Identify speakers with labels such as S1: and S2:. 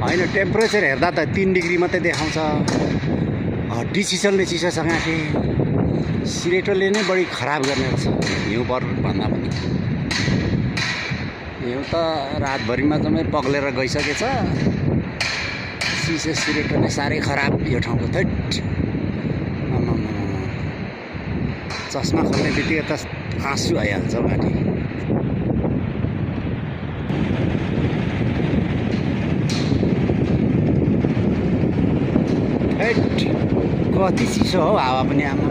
S1: होइन टेम्परेचर हेर्दा त 3 डिग्री मात्रै देखाउँछ। डिसिसनले चिसोसँग के सिलेटोले नै बढी खराब गर्ने रहेछ हिउँ भन्दा पनि। हिउँ त रातभरिमा जम्मै पग्लेर गइसकेछ। चिसो सिलेटो नै साह्रै खराब यो ठाउँको। थैट चस्मा खोल्ने बित्तिकै त आँसु आइहाल्छ माथि। कति चिसो हो हावा पनि आमा।